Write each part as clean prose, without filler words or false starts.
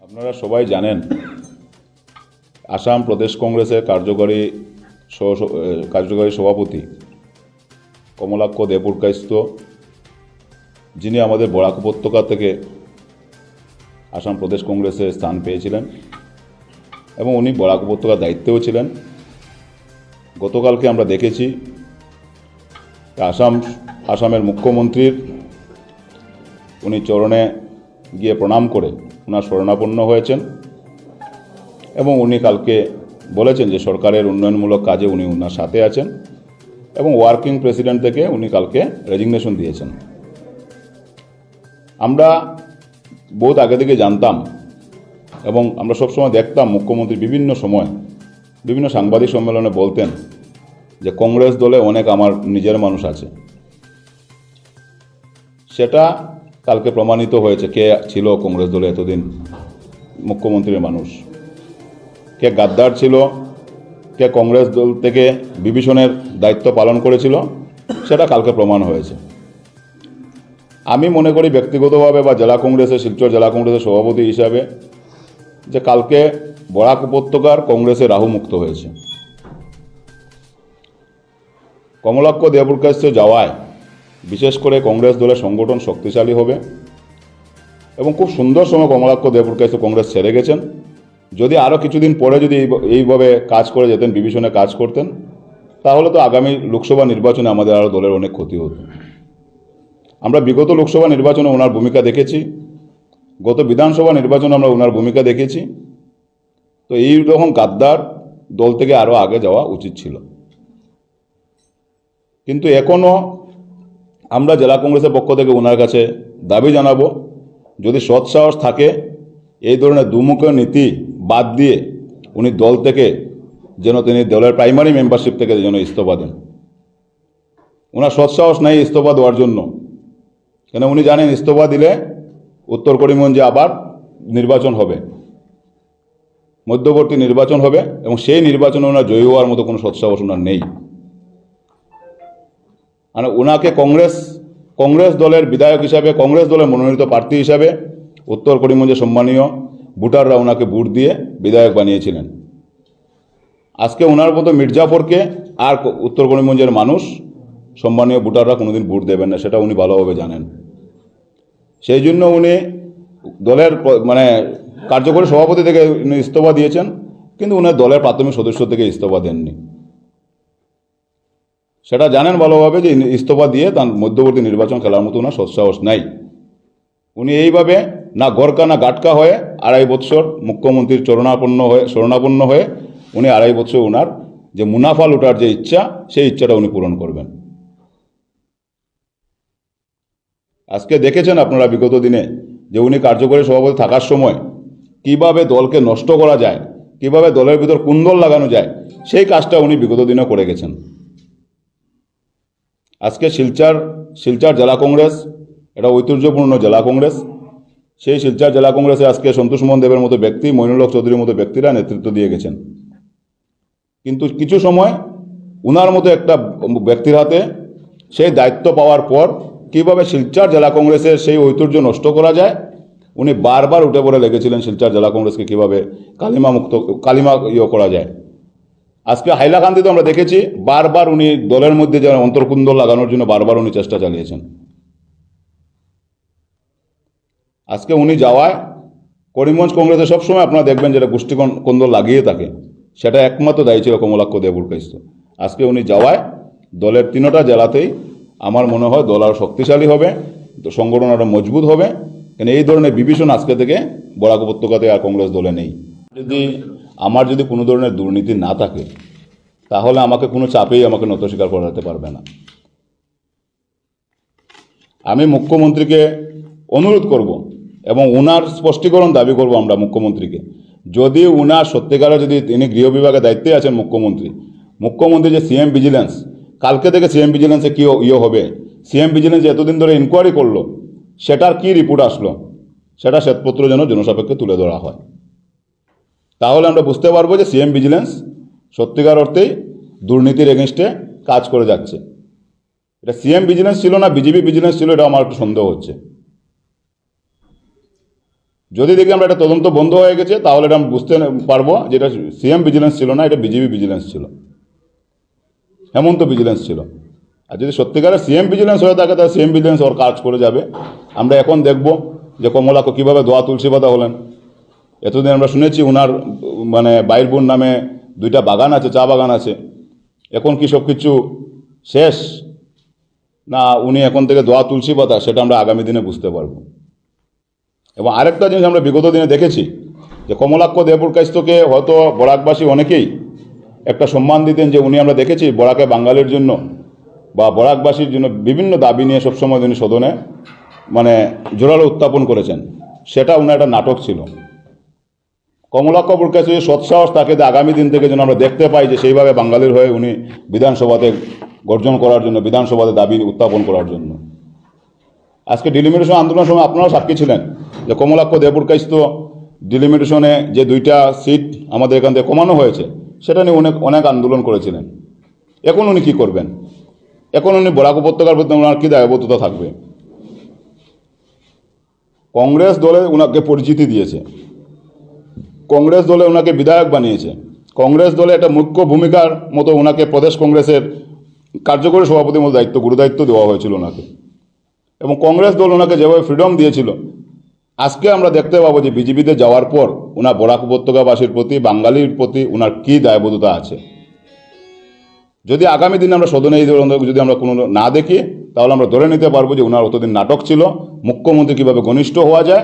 আপনারা সবাই জানেন আসাম প্রদেশ কংগ্রেসের কার্যকরী সভাপতি কমলাক্ষ দেবপুরকাইস্ত, যিনি আমাদের বরাক উপত্যকা থেকে আসাম প্রদেশ কংগ্রেসে স্থান পেয়েছিলেন এবং উনি বরাক উপত্যকার দায়িত্বেও ছিলেন। গতকালকে আমরা দেখেছি আসামের মুখ্যমন্ত্রীর উনি চরণে গিয়ে প্রণাম করে ওনার শরণাপন্ন হয়েছেন এবং উনি কালকে বলেছেন যে সরকারের উন্নয়নমূলক কাজে উনি ওনার সাথে আছেন এবং ওয়ার্কিং প্রেসিডেন্ট থেকে উনি কালকে রেজিগনেশন দিয়েছেন। আমরা বহুত আগে থেকে জানতাম এবং আমরা সবসময় দেখতাম মুখ্যমন্ত্রী বিভিন্ন সময় বিভিন্ন সাংবাদিক সম্মেলনে বলতেন যে কংগ্রেস দলে অনেক আমার নিজের মানুষ আছে। সেটা কালকে প্রমাণিত হয়েছে কে ছিল কংগ্রেস দলে এতদিন মুখ্যমন্ত্রীর মানুষ, কে গাদ্দার ছিল, কে কংগ্রেস দল থেকে বিভীষণের দায়িত্ব পালন করেছিল, সেটা কালকে প্রমাণ হয়েছে। আমি মনে করি ব্যক্তিগতভাবে বা শিলচর জেলা কংগ্রেসের সভাপতি হিসাবে যে কালকে বরাক উপত্যকার কংগ্রেসে রাহু মুক্ত হয়েছে। কমলাক্ষ দেবপুরকাইস্ত যাওয়ায় বিশেষ করে কংগ্রেস দলের সংগঠন শক্তিশালী হবে এবং খুব সুন্দর সময় কমলাক্ষ দেবপুরকাইস্ত কংগ্রেস ছেড়ে গেছেন। যদি আরও কিছুদিন পরে যদি এইভাবে কাজ করে যেতেন, বিভীষণে কাজ করতেন, তাহলে তো আগামী লোকসভা নির্বাচনে আমাদের আরও দলের অনেক ক্ষতি হতো। আমরা বিগত লোকসভা নির্বাচনে ওনার ভূমিকা দেখেছি, গত বিধানসভা নির্বাচনে আমরা ওনার ভূমিকা দেখেছি। তো এই রকম গাদ্দার দল থেকে আরও আগে যাওয়া উচিত ছিল। কিন্তু এখনও আমরা জেলা কংগ্রেসের পক্ষ থেকে ওনার কাছে দাবি জানাবো, যদি সৎসাহস থাকে এই ধরনের দুমুখী নীতি বাদ দিয়ে উনি দল থেকে তিনি দলের প্রাইমারি মেম্বারশিপ থেকে যেন ইস্তফা দেন। ওনার সৎসাহস নেই ইস্তফা দেওয়ার জন্য, কেন উনি জানেন ইস্তফা দিলে উত্তর করিমগঞ্জে আবার নির্বাচন হবে, মধ্যবর্তী নির্বাচন হবে এবং সেই নির্বাচনে ওনার জয়ী হওয়ার মতো কোনো সৎসাহস ওনার নেই। মানে ওনাকে কংগ্রেস দলের বিধায়ক হিসাবে, কংগ্রেস দলের মনোনীত প্রার্থী হিসাবে উত্তর করিমগঞ্জের সম্মানীয় ভোটাররা ওনাকে ভোট দিয়ে বিধায়ক বানিয়েছিলেন। আজকে ওনার মতো মির্জাফরকে আর উত্তর করিমগঞ্জের মানুষ, সম্মানীয় ভোটাররা কোনোদিন ভোট দেবেন না, সেটা উনি ভালোভাবে জানেন। সেই জন্য উনি দলের কার্যকরী সভাপতি থেকে উনি ইস্তফা দিয়েছেন, কিন্তু উনার দলের প্রাথমিক সদস্য থেকে ইস্তফা দেননি। সেটা জানেন ভালোভাবে যে ইস্তফা দিয়ে তার মধ্যবর্তী নির্বাচন খেলার মতো ওনার সৎসাহস নাই। উনি এইভাবে না গরকা না গাটকা হয়ে 2.5 বছর মুখ্যমন্ত্রীর শরণাপন্ন হয়ে উনি 2.5 বছর ওনার যে মুনাফা লুটার যে ইচ্ছা, সেই ইচ্ছাটা উনি পূরণ করবেন। আজকে দেখেছেন আপনারা বিগত দিনে যে উনি কার্যকরী সভাপতি থাকার সময় কিভাবে দলকে নষ্ট করা যায়, কিভাবে দলের ভিতর কুন্দল লাগানো যায়, সেই কাজটা উনি বিগত দিনে করে গেছেন। আজকে শিলচর জেলা কংগ্রেস এটা ঐতিহ্যপূর্ণ জেলা কংগ্রেস। সেই শিলচর জেলা কংগ্রেসে আজকে সন্তোষ মোহন দেবের মতো ব্যক্তি, মইনুল হক চৌধুরীর মতো ব্যক্তিরা নেতৃত্ব দিয়ে গেছেন। কিন্তু কিছু সময় উনার মতো একটা ব্যক্তির হাতে সেই দায়িত্ব পাওয়ার পর কিভাবে শিলচর জেলা কংগ্রেসের সেই ঐতিহ্য নষ্ট করা যায়, উনি বারবার উঠে পড়ে লেগেছিলেন শিলচর জেলা কংগ্রেসকে কিভাবে কালিমা করা যায়। আজকে হাইলাকান্দিতে আমরা দেখেছি বারবার উনি দলের মধ্যে যেন অন্তর্কুন্দল লাগানোর জন্য বারবার উনি চেষ্টা চালিয়েছেন। আজকে উনি যাওয়ায় করিমগঞ্জ কংগ্রেসে সবসময় আপনারা দেখবেন যেটা গোষ্ঠী কোন্দল লাগিয়ে থাকে, সেটা একমাত্র দায়ী ছিল কমলাক্ষ দেবপুরকাইস্ত। আজকে উনি যাওয়ায় দলের 3টা জেলাতেই আমার মনে হয় দল আরও শক্তিশালী হবে, সংগঠন আরও মজবুত হবে। কেন এই ধরনের বিভীষণ আজকে থেকে বরাক উপত্যকাতে আর কংগ্রেস দলে নেই। আমার যদি কোনো ধরনের দুর্নীতি না থাকে তাহলে আমাকে কোনো চাপেই আমাকে নত স্বীকার করাতে পারবে না। আমি মুখ্যমন্ত্রীকে অনুরোধ করব এবং ওনার স্পষ্টীকরণ দাবি করব আমরা মুখ্যমন্ত্রীকে, যদি ওনার সত্যিকারে যদি তিনি গৃহ বিভাগের দায়িত্বে আছেন মুখ্যমন্ত্রী যে সিএম ভিজিলেন্স, কালকে থেকে সিএম ভিজিলেন্সে কী হবে, সিএম ভিজিলেন্স এতদিন ধরে ইনকোয়ারি করলো, সেটার কি রিপোর্ট আসলো, সেটা শ্বেতপত্র যেন জনসাপেক্ষে তুলে ধরা হয়। তাহলে আমরা বুঝতে পারবো যে সিএম ভিজিলেন্স সত্যিকার অর্থেই দুর্নীতির এগেনস্টে কাজ করে যাচ্ছে। এটা সিএম ভিজিলেন্স ছিল না বিজেপি ভিজিলেন্স ছিল, এটা আমার একটু সন্দেহ হচ্ছে। যদি দেখি আমরা এটা তদন্ত বন্ধ হয়ে গেছে তাহলে এটা আমরা বুঝতে পারবো যে এটা সিএম ভিজিলেন্স ছিল না, এটা বিজেপি ভিজিলেন্স ছিল, হেমন্ত ভিজিলেন্স ছিল। আর যদি সত্যিকারের সিএম ভিজিলেন্স হয়ে থাকে তাহলে সিএম ভিজিলেন্স ওর কাজ করে যাবে। আমরা এখন দেখব যে কমলাক্ষ কীভাবে দোয়া তুলসী পাতা হলেন। এতদিন আমরা শুনেছি ওনার মানে বাইরপুর নামে 2টা বাগান আছে, চা বাগান আছে। এখন কি সব কিছু শেষ, না উনি এখন থেকে দোয়া তুলসী পাতা, সেটা আমরা আগামী দিনে বুঝতে পারবো। এবং আরেকটা জিনিস আমরা বিগত দিনে দেখেছি যে কমলাক্ষ দেবপুরকাইস্তকে হয়তো বরাকবাসী অনেকেই একটা সম্মান দিতেন, যে উনি আমরা দেখেছি বরাকে বাঙালির জন্য বা বরাকবাসীর জন্য বিভিন্ন দাবি নিয়ে সবসময় উনি সদনে মানে জোরালো উত্থাপন করেছেন। সেটা উনার একটা নাটক ছিল। কমলাক্ষ পুরকাইস্ত যে সৎসাহস তাকে আগামী দিন থেকে যেন আমরা দেখতে পাই যে সেইভাবে বাঙালির হয়ে উনি বিধানসভাতে গর্জন করার জন্য, বিধানসভাতে দাবি উত্থাপন করার জন্য। আজকে ডিলিমিটেশন আন্দোলনের সময় আপনারাও সাক্ষী ছিলেন যে কমলাক্ষ দেবপুরকাইস্ত ডিলিমিটেশনে যে 2টা সিট আমাদের এখান থেকে কমানো হয়েছে সেটা নিয়ে অনেক আন্দোলন করেছিলেন। এখন উনি কী করবেন? এখন উনি বরাক উপত্যকার প্রতি ওনার কী দায়বদ্ধতা থাকবে? কংগ্রেস দলে ওনাকে পরিচিতি দিয়েছে, কংগ্রেস দলে ওনাকে বিধায়ক বানিয়েছে, কংগ্রেস দলে একটা মুখ্য ভূমিকার মতো ওনাকে প্রদেশ কংগ্রেসের কার্যকরী সভাপতির মতো দায়িত্ব, গুরুদায়িত্ব দেওয়া হয়েছিল ওনাকে। এবং কংগ্রেস দল ওনাকে যেভাবে ফ্রিডম দিয়েছিল, আজকে আমরা দেখতে পাবো যে বিজেপিতে যাওয়ার পর ওনার বরাক উপত্যকাবাসীর প্রতি, বাঙালির প্রতি ওনার কী দায়বদ্ধতা আছে। যদি আগামী দিনে আমরা সদনে এই ধরনের যদি আমরা কোনো না দেখি তাহলে আমরা ধরে নিতে পারবো যে ওনার অতদিন নাটক ছিল। মুখ্যমন্ত্রী কীভাবে ঘনিষ্ঠ হওয়া যায়,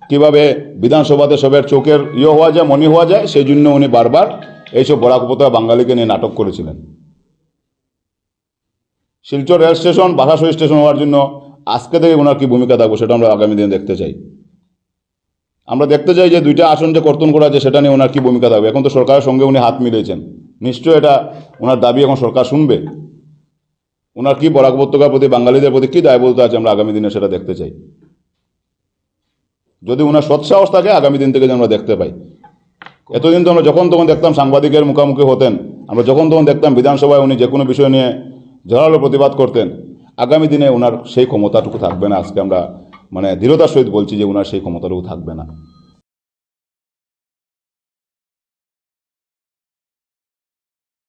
কীভাবে বিধানসভাতে সবের চোখের হওয়া যায়, মনি হওয়া যায়, সেই জন্য উনি বারবার এইসব বরাক উপত্যকা বাঙালিকে নিয়ে নাটক করেছিলেন। শিলচর রেল স্টেশন বাসাসই স্টেশন হওয়ার জন্য আজকে থেকে ওনার কী ভূমিকা থাকবে সেটা আমরা আগামী দিনে দেখতে চাই। আমরা দেখতে চাই যে 2টা আসন যে কর্তন করা আছে সেটা নিয়ে ওনার কী ভূমিকা থাকবে। এখন তো সরকারের সঙ্গে উনি হাত মিলিয়েছেন, নিশ্চয়ই এটা ওনার দাবি এখন সরকার শুনবে। ওনার কি বরাক উপত্যকার প্রতি, বাঙালিদের প্রতি কী দায়বদ্ধতা আছে আমরা আগামী দিনে সেটা দেখতে চাই। যদি ওনার সৎসাহস থাকে আগামী দিন থেকে আমরা দেখতে পাই। এতদিন তো আমরা যখন তখন দেখতাম সাংবাদিকের মুখোমুখি হতেন, আমরা যখন তখন দেখতাম বিধানসভায় উনি যে কোনো বিষয় নিয়ে জোরালো প্রতিবাদ করতেন। আগামী দিনে ওনার সেই ক্ষমতাটুকু থাকবে না। আজকে আমরা মানে দৃঢ়তার সহিত বলছি যে ওনার সেই ক্ষমতাটুকু থাকবে না।